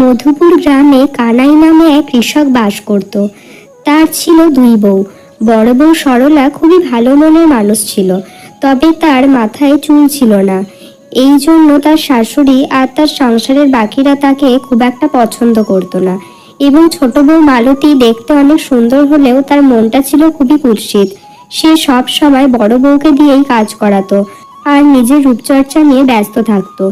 মধুপুর গ্রামে কানাই নামে এক কৃষক বাস করত। তার ছিল দুই বউ। বড় বউ সরলা খুবই ভালো মনের মানুষ ছিল, তবে তার মাথায় চুল ছিল না। এই জন্য তার শাশুড়ি আর তার সংসারের বাকিরা তাকে খুব একটা পছন্দ করতো না। এবং ছোট বউ মালতী দেখতে অনেক সুন্দর হলেও তার মনটা ছিল খুবই কুৎসিত। সে সব সময় বড় বউকে দিয়েই কাজ করাতো আর নিজের রূপচর্চা নিয়ে ব্যস্ত থাকতো।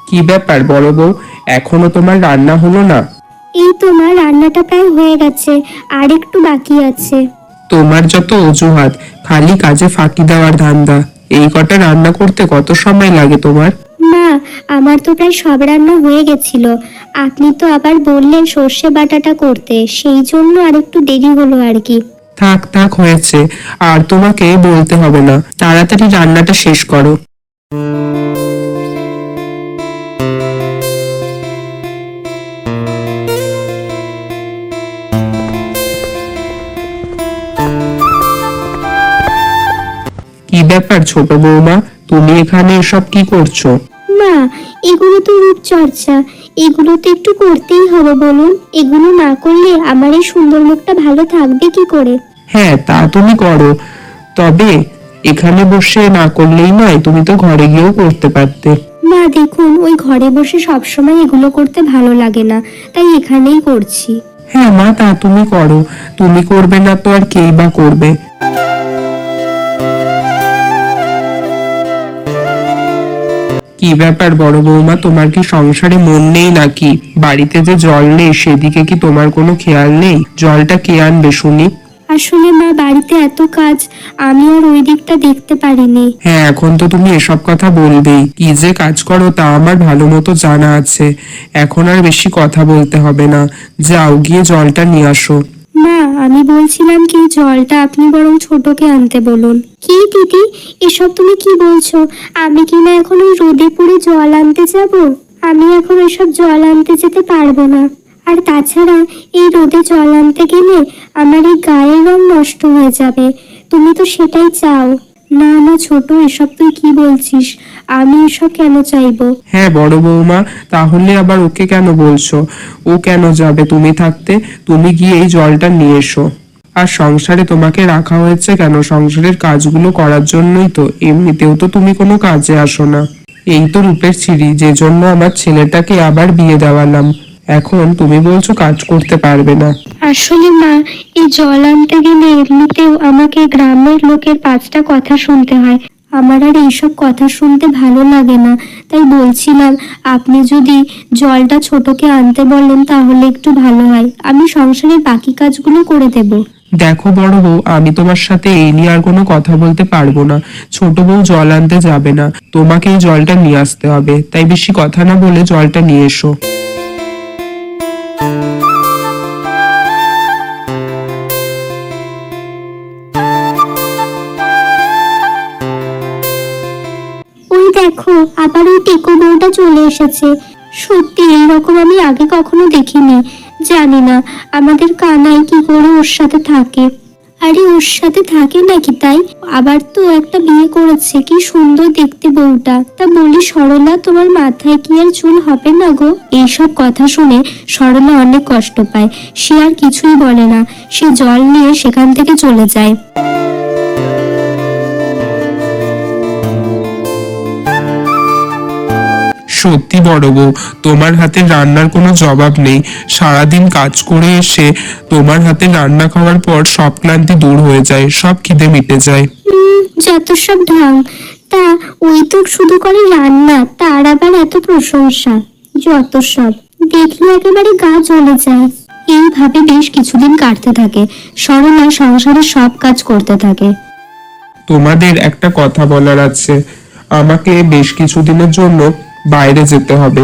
কি ব্যাপার বড় বউ, এখনো তোমার রান্না হলো না? এই তোমার রান্নাটা প্রায় হয়ে গেছে, আর একটু বাকি আছে। তোমার যত অজুহাত, খালি কাজে ফাঁকি দেওয়ার ধান্দা। এই কটা রান্না করতে কত সময় লাগে তোমার? মা, আমার তো প্রায় সব রান্না হয়ে গেছিল। আপনি তো আবার বললেন সর্ষে বাটাটা করতে, সেই জন্য আর একটু দেরি হলো আর কি। থাক থাক হয়েছে, আর তোমাকে বলতে হবে না। তাড়াতাড়ি রান্নাটা শেষ করো। কি ব্যাপার ছোট বৌমা, তুমি এখানে এসব কি করছো? মা, এগুলো তো রূপচর্চা, এগুলো তো একটু করতেই হবে বলুন। এগুলো না করলে আমার এই সুন্দর মুখটা ভালো থাকবে কি করে? হ্যাঁ, তা তুমি করো, তবে এখানে বসে না করলেই নয়, তুমি তো ঘরে গিয়েও করতে পারতে। মা দেখুন, ওই ঘরে বসে সবসময় এগুলো করতে ভালো লাগে না, তাই এখানেই করছি। হ্যাঁ মা, তা তুমি করো। তুমি করবে না তো আর কেই বা করবে? কি ব্যাপার বড় বৌমা, তোমার কি সংসারে মন নেই নাকি? বাড়িতে যে জল নেই সেদিকে কি তোমার কোনো খেয়াল নেই? জলটা কে আনবে শুনি? আসলে মা, বাড়িতে এত কাজ, আমি আর ওই দিকটা দেখতে পারিনি। হ্যাঁ, এখন তো তুমি এসব কথা বলবেই। কি যে কাজ করো তা আমার ভালো মতো জানা আছে। এখন আর বেশি কথা বলতে হবে না। যাও গিয়ে জলটা নিয়ে আসো। মা, আমি বলছিলাম কি, জলটা আপনি বরং ছোটকে আনতে বলুন। কি দিদি, এসব তুমি কি বলছো? আমি কিনা এখন ওই রোদে পুড়ে জল আনতে যাব? আমি এখন এসব জল আনতে যেতে পারবো না। আর তাছাড়া এই রোদে জল আনতে গেলে আমার এই গায়ের রং নষ্ট হয়ে যাবে। তুমি তো সেটাই চাও। না না ছোট, এসব তুই কি বলছিস? আমি এসব কেন চাইবো? হ্যাঁ বড় বৌমা, তাহলে আবার ওকে কেন বলছো? ও কেন যাবে তুমি থাকতে? তুমি গিয়ে এই জলটা নিয়ে এসো। আর সংসারে তোমাকে রাখা হয়েছে কেন? সংসারের কাজগুলো করার জন্যই তো। এমনিতেও তো তুমি কোনো কাজে আসো না। এই তো রূপের ছিরি, যে জন্য আমার ছেলেটাকে আবার বিয়ে দেওয়ালাম। এখন তুমি বলছো কাজ করতে পারবে না। আসলে মা, এই জল আনতে গেলে এমনিতেও আমাকে গ্রামের লোকের 5টা কথা শুনতে হয়। আমার আর এইসব কথা শুনতে ভালো লাগে না, তাই বলছিলাম আপনি যদি জলটা ছোটকে আনতে বলেন তাহলে একটু ভালো হয়। আমি সংসারের বাকি কাজগুলো করে দেব। দেখো বড় বউ, আমি তোমার সাথে এই নিয়ে আর কোনো কথা বলতে পারবো না। ছোট বউ জল আনতে যাবে না, তোমাকে এই জলটা নিয়ে আসতে হবে। তাই বেশি কথা না বলে জলটা নিয়ে এসো। ওই দেখো, আবার ওই টেকো বউটা চলে এসেছে। সত্যি এইরকম আমি আগে কখনো দেখিনি। জানি না আমাদের কানাই কি করে ওর সাথে থাকে। আরে ওর সাথে থাকে নাকি তাই? আবার তো একটা বিয়ে করেছে, কি সুন্দর দেখতে বউটা। তা বলি সরলা, তোমার মাথায় কি আর চুল হবে না গো? এইসব কথা শুনে সরলা অনেক কষ্ট পায়। সে আর কিছুই বলে না, সে জল নিয়ে সেখান থেকে চলে যায়। সত্যি বড় বউ, তোমার হাতে রান্নার কোনো জবাব নেই। সারাদিন কাজ করে এসে তোমার হাতে রান্না খাওয়ার পর সব ক্লান্তি দূর হয়ে যায়, সব খিদে মিটে যায়। যত সব ঢং। তা ওই তো শুধু করে রান্না, তার আবার এত প্রশংসা। যত সব, দেখলে একেবারে গা জ্বলে যায়। এইভাবে বেশ কিছুদিন কাটতে থাকে। সরলা সংসারের সব কাজ করতে থাকে। তোমাদের একটা কথা বলার আছে। আমাকে বেশ কিছুদিনের জন্য বাইরে যেতে হবে।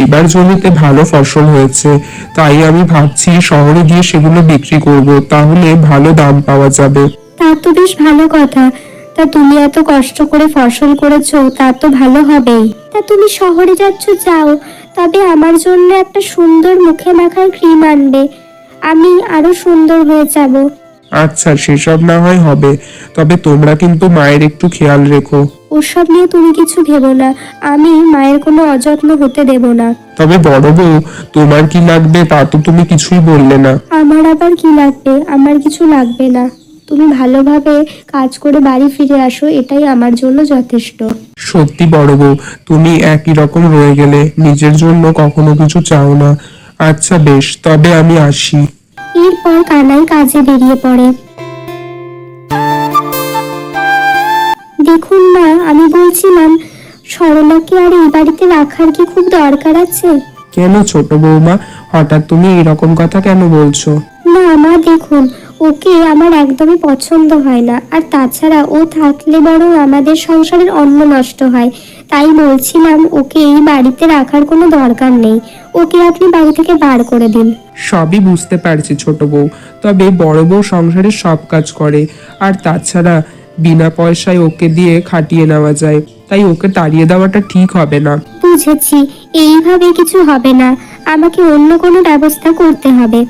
এবার জমিতে ভালো ফসল হয়েছে, তাই আমি ভাবছি শহরে গিয়ে সেগুলো বিক্রি করব, তাহলে ভালো দাম পাওয়া যাবে। তা তো বেশ ভালো কথা। তা তুমি এত কষ্ট করে ফসল করেছো, তা তো ভালো হবেই। তা তুমি শহরে যাচ্ছ যাও, তবে আমার জন্য একটা সুন্দর মুখে মাখার ক্রিম আনবে। আমি আরো সুন্দর হয়ে যাব। আচ্ছা, সেসব না হয় হবে, তবে তোমরা কিন্তু মায়ের একটু খেয়াল রেখো। ওসব নিয়ে তুমি কিছু ভেবো না, আমি মায়ের কোনো অযত্ন হতে দেব না। তবে বড় বউ, তোমার কি লাগবে তা তো তুমি কিছুই বললে না। আমার আবার কি লাগবে? আমার কিছু লাগবে না। তুমি ভালোভাবে কাজ করে বাড়ি ফিরে আসো, এটাই আমার জন্য যথেষ্ট। সত্যি বড় বউ, তুমি একই রকম রয়ে গেলে, নিজের জন্য কখনো কিছু চাও না। আচ্ছা বেশ, তবে আমি আসি। এরপর কানাই কাজে বেরিয়ে পড়ে। দেখুন মা, আমি বলছিলাম সরলাকে আর এই বাড়িতে রাখার কি খুব দরকার আছে? কেন ছোট বৌমা, হঠাৎ তুমি এরকম কথা কেন বলছো? না মা, দেখুন, ওকে আমার একদমই পছন্দ হয় না, আর তাছাড়া ও থাকলে বরং আমাদের সংসারের অন্ন নষ্ট হয়। তাই বলছিলাম ওকে এই বাড়িতে রাখার কোনো দরকার নেই, ওকে আপনি বাড়ি থেকে বার করে দিন। সবই বুঝতে পারছি ছোট বউ, তবে বড় বউ সংসারের সব কাজ করে, আর তাছাড়া বিনা পয়সায় ওকে দিয়ে খাটিয়ে নেওয়া যায়, তাই ওকে তাড়িয়ে দেওয়াটা ঠিক হবে না। বুঝেছি, এইভাবে কিছু হবে না, আমাকে অন্য কোনো ব্যবস্থা করতে হবে।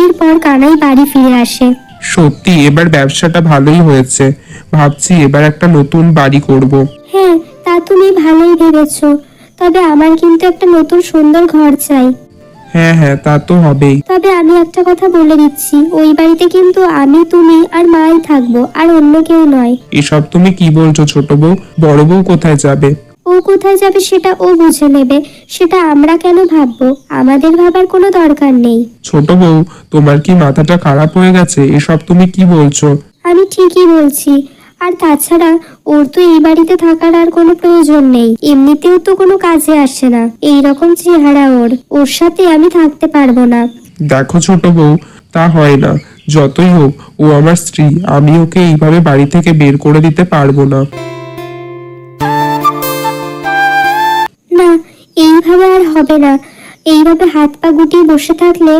এরপর কানাই বাড়ি ফিরে আসে। সত্যি এবার ব্যবসাটা ভালোই হয়েছে, ভাবছি এবার একটা নতুন বাড়ি করব। হ্যাঁ, তা তুমি ভালোই ভেবেছো, তবে আমার কিন্তু একটা নতুন সুন্দর ঘর চাই। হ্যাঁ হ্যাঁ, তা তো হবেই। তবে আমি একটা কথা বলে দিচ্ছি, ওই বাড়িতে কিন্তু আমি, তুমি আর মাই থাকবো, আর অন্য কেউ নয়। এসব তুমি কি বলছো ছোট বউ? বড় বউ কোথায় যাবে? ও কোথায় যাবে সেটা ও বুঝে নেবে, সেটা আমরা কেন ভাববো? আমাদের ভাবার কোনো দরকার নেই। ছোট বউ, তোমার কি মাথাটা খারাপ হয়ে গেছে? এসব তুমি কি বলছো? আমি ঠিকই বলছি, আর তাছাড়া ওর তো এই বাড়িতে থাকার আর কোনো প্রয়োজন নেই, এমনিতেও তো কোনো কাজে আসে না, এই রকম চেহারা ওর, ওর সাথে আমি থাকতে পারবো না। দেখো ছোট বউ, তা হয় না। যতই হোক ও আমার স্ত্রী, আমি ওকে এইভাবে বাড়ি থেকে বের করে দিতে পারবো না। না, এইভাবে আর হবে না, এইভাবে হাত পা গুটিয়ে বসে থাকলে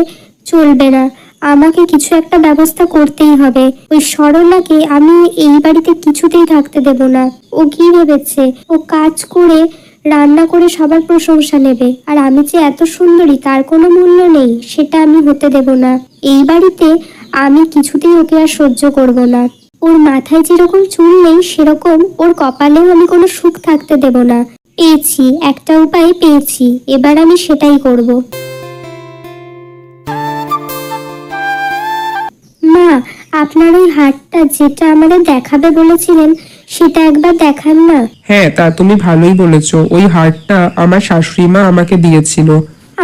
চলবে না, আমাকে কিছু একটা ব্যবস্থা করতেই হবে। ওই সরলাকে আমি এই বাড়িতে কিছুতেই থাকতে দেব না। ও কি ভেবেছে ও কাজ করে রান্না করে সবার প্রশংসা নেবে, আর আমি যে এত সুন্দরী তার কোনো মূল্য নেই, সেটা আমি হতে দেব না। এই বাড়িতে আমি কিছুতেই ওকে আর সহ্য করব না। ওর মাথায় যেরকম চুল নেই সেরকম ওর কপালেও আমি কোনো সুখ থাকতে দেব না। পেয়েছি, একটা উপায় পেয়েছি, এবার আমি সেটাই করব। মা, আপনার ওই হারটা যেটা আমাদের দেখাবে বলেছিলেন, সেটা একবার দেখান না। হ্যাঁ, তা তুমি ভালোই বলেছো, ওই হারটা আমার শাশুড়ি মা আমাকে দিয়েছিল।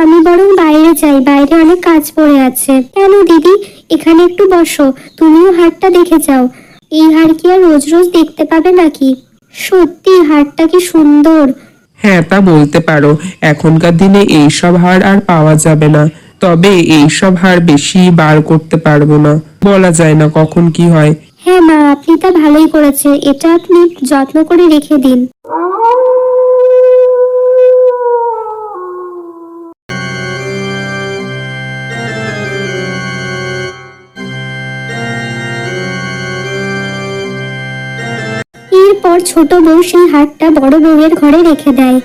আমি বরং বাইরে যাই, বাইরে অনেক কাজ পড়ে আছে। কেন দিদি, এখানে একটু বসো, তুমিও হারটা দেখে যাও। এই হার কি আর রোজ রোজ দেখতে পাবে নাকি? সত্যি হারটা কি সুন্দর। হ্যাঁ, তা বলতে পারো। এখনকার দিনে এইসব হার আর পাওয়া যাবে না, তবে এইসব হার বেশি বার করতে পারবো না, বলা যায় না কখন কি হয়। হ্যাঁ মা, আপনি তা ভালোই করেছে, এটা আপনি যত্ন করে রেখে দিন। এরপর ছোট বউ সেই হারটা বড় বউয়ের ঘরে রেখে দেয়।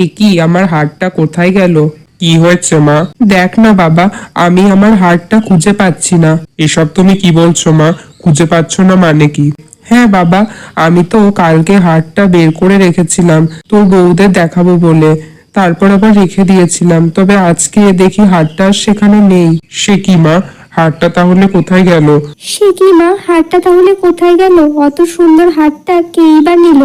এ কি, আমার হারটা কোথায় গেল? কি হয়েছে মা? দেখ না বাবা, আমি আমার হারটা খুঁজে পাচ্ছি না। এসব তুমি কি বলছো মা? খুঁজে পাচ্ছ না মানে কি? হ্যাঁ বাবা, আমি তো কালকে হারটা বের করে রেখেছিলাম তোর বউদের দেখাবো বলে, তারপর আবার রেখে দিয়েছিলাম, তবে আজকে দেখি হারটা আর সেখানে নেই। সে কি মা, হারটা তাহলে কোথায় গেল? সে কি মা, হারটা তাহলে কোথায় গেল? অত সুন্দর হারটা কেই বা নিল?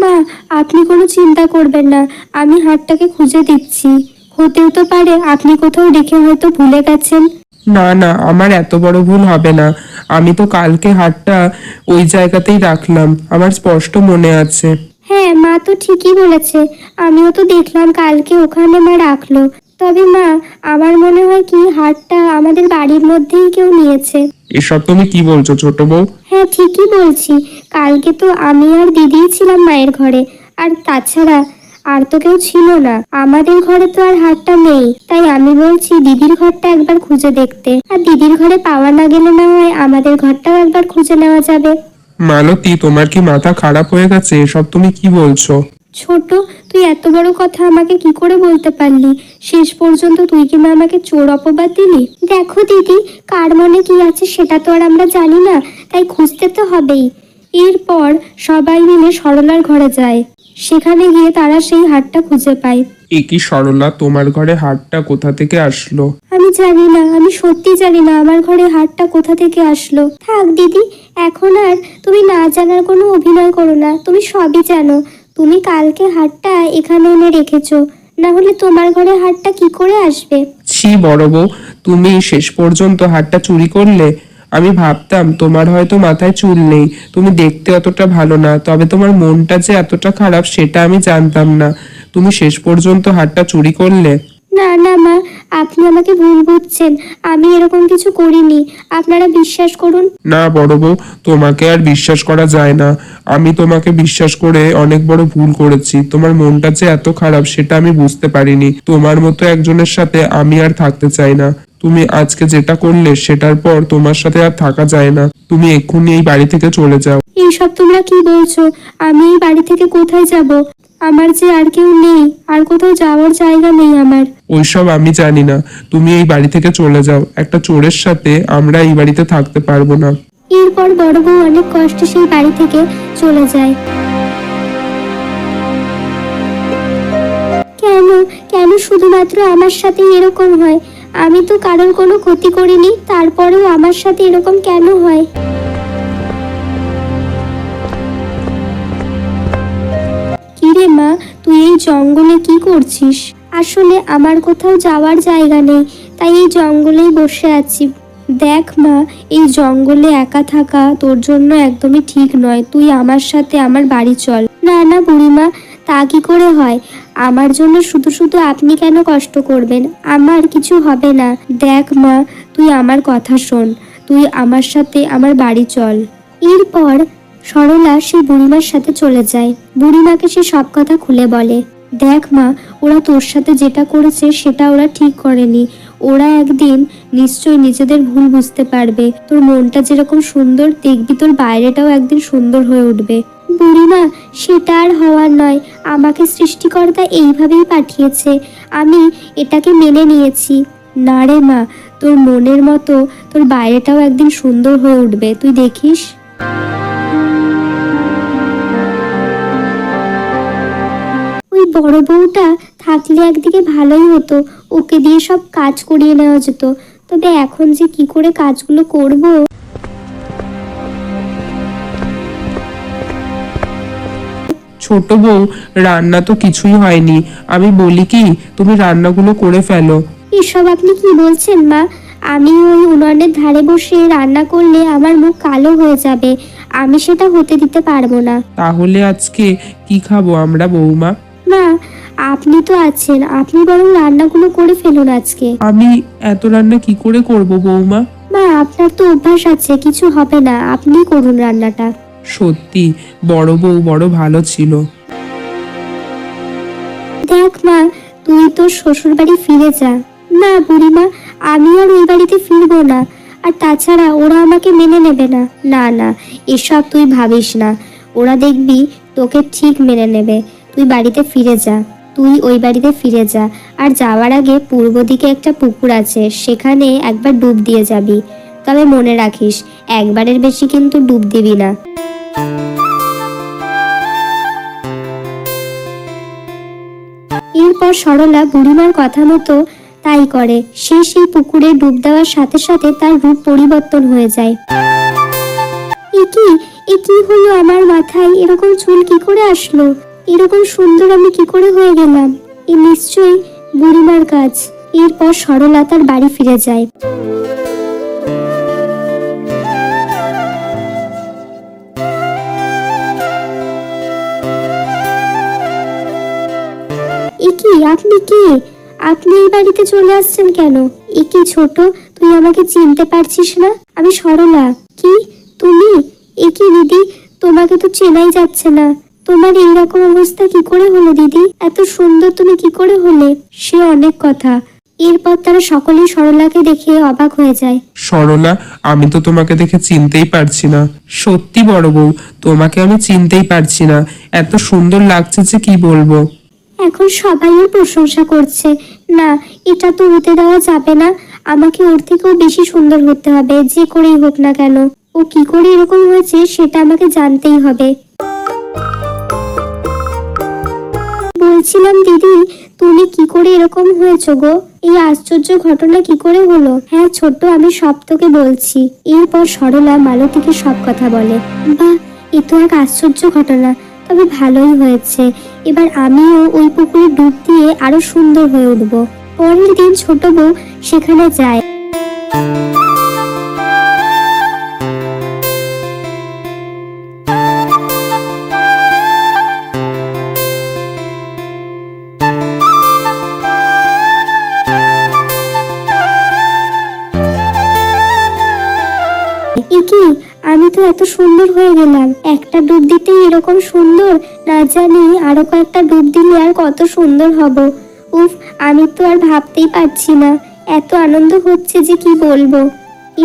মা, আপনি কোনো চিন্তা করবেন না, আমি হারটাকে খুঁজে দিচ্ছি। হতেও তো পারে আপনি কোথাও রেখে হয়তো ভুলে গেছেন। না না, আমার এত বড় ভুল হবে না। আমি তো কালকে হারটা ওই জায়গাতেই রাখলাম, আমার স্পষ্ট মনে আছে। হ্যাঁ, মা তো ঠিকই বলেছে, আমিও তো দেখলাম কালকে ওখানে মা রাখলো। তবে মা, আমার মনে হয় কি হারটা আমাদের বাড়ির মধ্যেই কেউ নিয়েছে। এসব তুমি কি বলছো ছোট বউ? হ্যাঁ, ঠিকই বলছি, কালকে তো আমি আর দিদিই ছিলাম মায়ের ঘরে, আর তাছাড়া আর তো কেউ ছিল না। আমাদের ঘরে তো আর হারটা নেই, তাই আমি বলছি দিদির ঘরটা একবার খুঁজে দেখতে, আর দিদির ঘরে পাওয়া না গেলে না হয় আমাদের ঘরটাও একবার খুঁজে নেওয়া যাবে। মালতী, তোমার কি মাথা খারাপ হয়ে গেছে? এসব তুমি কি বলছো? ছোট, তুই এত বড় কথা আমাকে কি করে বলতে পারলি? শেষ পর্যন্ত তুই কি না আমাকে চোর অপবাদ দিলি? দেখো দিদি, কার মনে কি আছে সেটা তো আর আমরা জানি না, তাই খুঁজতে তো হবেই। এরপর সবাই মিলে সরলার ঘরে যায়। সেখানে গিয়ে তারা সেই হারটা খুঁজে পায়। এ কি সরলা, তোমার ঘরে হারটা কোথা থেকে আসলো? আমি জানি না, আমি সত্যি জানি না আমার ঘরে হারটা কোথা থেকে আসলো। থাক দিদি, এখন আর তুমি না জানার কোনো অভিনয় করো না, তুমি সবই জানো। তুমি কালকে হারটা এখানে এনে রেখেছো, না হলে তোমার ঘরে হারটা কি করে আসবে? ছি বড় বউ, তুমি শেষ পর্যন্ত হারটা চুরি করলে? আমি ভাবতাম তোমার হয়তো মাথায় চুল নেই, তুমি দেখতে অতটা ভালো না, তবে তোমার মনটা যে এতটা খারাপ সেটা আমি জানতাম না। তুমি শেষ পর্যন্ত হারটা চুরি করলে? না না মা, আপনি আমাকে ভুল বুঝছেন, আমি এরকম কিছু করিনি, আপনারা বিশ্বাস করুন। না বড় বউ, তোমাকে আর বিশ্বাস করা যায় না। আমি তোমাকে বিশ্বাস করে অনেক বড় ভুল করেছি। তোমার মনটা যে এত খারাপ সেটা আমি বুঝতে পারিনি। তোমার মতো একজনের সাথে আমি আর থাকতে চাই না। তুমি আজকে যেটা করলে সেটার পর তোমার সাথে আর থাকা যায় না। তুমি এক্ষুনি এই বাড়ি থেকে চলে যাও। এইসব তোমরা কি বলছো? আমি এই বাড়ি থেকে কোথায় যাব? আমার যে আর কেউ নেই, আর কোথাও যাওয়ার জায়গা নেই আমার। ওইসব আমি জানি না, তুমি এই বাড়ি থেকে চলে যাও। একটা চোরের সাথে আমরা এই বাড়িতে থাকতে পারবো না। এরপর বড় বউ অনেক কষ্টে সেই বাড়ি থেকে চলে যায়। কেন কেন শুধুমাত্র আমার সাথে এরকম হয়? আমি তো কারোর কোনো ক্ষতি করিনি, তারপরেও আমার সাথে এরকম কেন হয়? কিরে মা, তুই এই জঙ্গলে কি করছিস? আসলে আমার কোথাও যাওয়ার জায়গা নেই, তাই এই জঙ্গলেই বসে আছি। দেখ মা, এই জঙ্গলে একা থাকা তোর জন্য একদমই ঠিক নয়, তুই আমার সাথে আমার বাড়ি চল। না না বুড়িমা, তা কি করে হয়? আমার জন্য শুধু শুধু আপনি কেন কষ্ট করবেন? আমার কিছু হবে না। দেখ মা, তুই আমার কথা শোন, তুই আমার সাথে আমার বাড়ি চল। এরপর সরলা সেই বুড়িমার সাথে চলে যায়। বুড়িমাকে সে সব কথা খুলে বলে। দেখ মা, ওরা তোর সাথে যেটা করেছে সেটা ওরা ঠিক করেনি। ওরা একদিন নিশ্চয়ই নিজেদের ভুল বুঝতে পারবে। তোর মনটা যেরকম সুন্দর, দেখবি তোর বাইরেটাও একদিন সুন্দর হয়ে উঠবে। বুড়িমা, সেটা আর হওয়ার নয়। আমাকে সৃষ্টিকর্তা এইভাবেই পাঠিয়েছে, আমি এটাকে মেনে নিয়েছি। না রে মা, তোর মনের মতো তোর বাইরেটাও একদিন সুন্দর হয়ে উঠবে, তুই দেখিস। ওই বড় বউটা থাকলে একদিকে ভালোই হতো, ওকে দিয়ে সব কাজ করিয়ে নেওয়া যেত। তবে এখন যে কি করে কাজগুলো করব? ছোট বউ, রান্না তো কিছুই হয়নি। আমি বলি কি, তুমি রান্নাগুলো করে ফেলো। এসব আপনি কি বলছেন মা? আমি ওই উনানের ধারে বসে রান্না করলে আমার মুখ কালো হয়ে যাবে, আমি সেটা হতে দিতে পারবো না। তাহলে আজকে কি খাবো আমরা বৌমা? মা, আপনি তো আছেন, আপনি বরং রান্নাগুলো করে ফেলুন আজকে। আমি এত রান্না কি করে করব বৌমা? মা, আপনার তো অভ্যাস আছে, কিছু হবে না, আপনি করুন রান্নাটা। সত্যি বড় বউ বড় ভালো ছিল। দেখ মা, তুই তোর শ্বশুর বাড়ি ফিরে যা। না বুড়িমা, আমি আর ওই বাড়িতে ফিরবো না। আর তাছাড়া ওরা আমাকে মেনে নেবে না। না না, এসব তুই ভাবিস না, ওরা দেখবি তোকে ঠিক মেনে নেবে। তুই বাড়িতে ফিরে যা, তুই ওই বাড়িতে ফিরে যা। আর যাওয়ার আগে পূর্ব দিকে একটা পুকুর আছে, সেখানে একবার ডুব দিয়ে যাবি। তবে মনে রাখিস, একবারের বেশি কিন্তু ডুব দিবি না। এরপর সরলা বুড়িমার কথা মতো তাই করে। সে সেই পুকুরে ডুব দেওয়ার সাথে সাথে তার রূপ পরিবর্তন হয়ে যায়। এ কি হলো? আমার মাথায় এরকম চুল কি করে আসলো? এরকম সুন্দর আমি কি করে হয়ে গেলাম? এ নিশ্চয়ই বুড়িমার কাজ। এরপর সরলা তার বাড়ি ফিরে যায়। আপনি কে? আপনি এই বাড়িতে চলে আসছেন কেন? কি ছোট, তুই আমাকে চিনতে পারছিস না? আমি সরলা। কি তুমি? কি দিদি, তোমাকে তো চেনাই যাচ্ছে না। তোমার এইরকম অবস্থা কি করে হলো দিদি? এত সুন্দর তুমি কি করে হলে? সে অনেক কথা। এরপর তারা সকলেই সরলাকে দেখে অবাক হয়ে যায়। সরলা, আমি তো তোমাকে দেখে চিনতেই পারছি না। সত্যি বড় বউ, তোমাকে আমি চিনতেই পারছি না। এত সুন্দর লাগছে যে কি বলবো। এখন সবাই ওর প্রশংসা করছে। না, এটা তো হতে দেওয়া যাবে না। আমাকে ওর থেকেও বেশি সুন্দর হতে হবে, যে করেই হোক না কেন। ও কি করে এরকম হয়েছে সেটা আমাকে জানতেই হবে। বলছিলাম দিদি, তুমি কি করে এরকম হয়েছো গো? এই আশ্চর্য ঘটনা কি করে হলো? হ্যাঁ ছোট্ট, আমি সব তোকে বলছি। এরপর সরলা মালতীকে সব কথা বলে। বাহ, এ তো এক আশ্চর্য ঘটনা। তবে ভালোই হয়েছে, এবার আমিও ওই পুকুরে ডুব দিয়ে আরো সুন্দর হয়ে উঠবো। পরের দিন ছোট বউ সেখানে যায়। কি, আমি তো এত সুন্দর হয়ে গেলাম! একটা ডুব দিতেই এরকম সুন্দর, না জানি আরো কয়েকটা ডুব দিলে আর কত সুন্দর হব। উফ, আমি তো আর ভাবতেই পারছি না। এত আনন্দ হচ্ছে যে কি বলবো।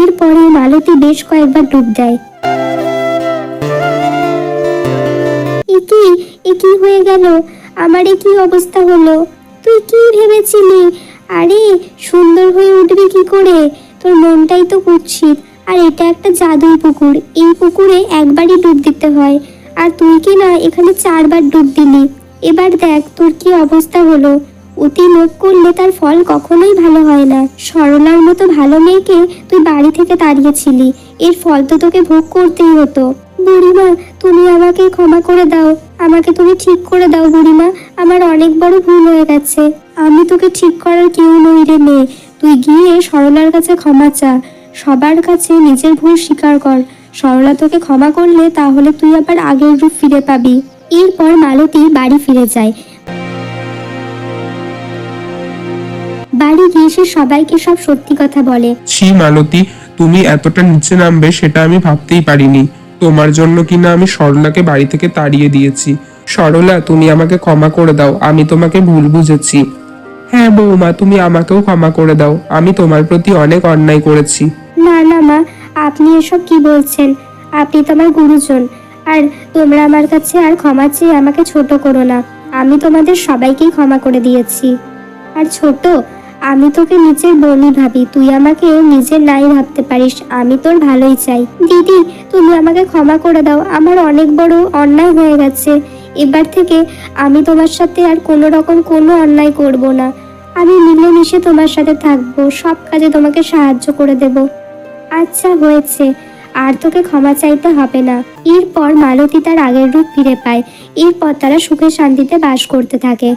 এরপরে মালতী বেশ কয়েকবার ডুব দেয়। এ কি হয়ে গেল? আমার এ কি অবস্থা হলো? তুই কি ভেবেছিলি? আরে, সুন্দর হয়ে উঠবি কি করে? তোর মনটাই তো কুৎসিত। আর এটা একটা জাদুই পুকুর, এই পুকুরে একবারই ডুব দিতে হয়। আর তুই কি না এখানে 4 বার ডুব দিলি। এবার দেখ তোর কি অবস্থা হলো। অতি লোভ করলে তার ফল কখনোই ভালো হয় না। সরলার মতো ভালো মেয়েকে তুই বাড়ি থেকে তাড়িয়েছিলি, এর ফল তো তোকে ভোগ করতেই হতো। বুড়িমা, তুমি আমাকে ক্ষমা করে দাও। আমাকে তুমি ঠিক করে দাও বুড়িমা। আমার অনেক বড় ভুল হয়ে গেছে। আমি তোকে ঠিক করার কেউ নই রে মেয়ে। তুই গিয়ে সরলার কাছে ক্ষমা চা। সবার কাছে নিজের ভুল স্বীকার কর। সরলা তোকে ক্ষমা করলে তাহলে তুই আবার আগের রূপ ফিরে পাবি। এরপর মালতী বাড়ি ফিরে যায়। বাড়ি গিয়ে সে সবাইকে সব সত্যি কথা বলে। ছি মালতী, তুমি এতটা নিচে নামবে সেটা আমি ভাবতেই পারিনি। তোমার জন্য কিনা আমি সরলাকে বাড়ি থেকে তাড়িয়ে দিয়েছি। সরলা, তুমি আমাকে ক্ষমা করে দাও, আমি তোমাকে ভুল বুঝেছি। হ্যাঁ বৌমা, তুমি আমাকেও ক্ষমা করে দাও, আমি তোমার প্রতি অনেক অন্যায় করেছি। না না মা, আপনি এসব কি বলছেন? আপনি তো আমার গুরুজন। আর তোমরা আমার কাছে আর ক্ষমা চেয়ে আমাকে ছোট করো না। আমি তোমাদের সবাইকেই ক্ষমা করে দিয়েছি। আর ছোট, আমি তোকে নিজের বোনই ভাবি, তুই আমাকে নিজের নাই ভাবতে পারিস। আমি তোর ভালোই চাই। দিদি, তুমি আমাকে ক্ষমা করে দাও, আমার অনেক বড় অন্যায় হয়ে গেছে। এবার থেকে আমি তোমার সাথে আর কোনো রকম কোনো অন্যায় করব না। আমি মিলেমিশে তোমার সাথে থাকবো, সব কাজে তোমাকে সাহায্য করে দেব। আচ্ছা হয়েছে, আর তোকে ক্ষমা চাইতে হবে না। এরপর মালতী তার আগের রূপ ফিরে পায়। এরপর তারা সুখে শান্তিতে বাস করতে থাকে।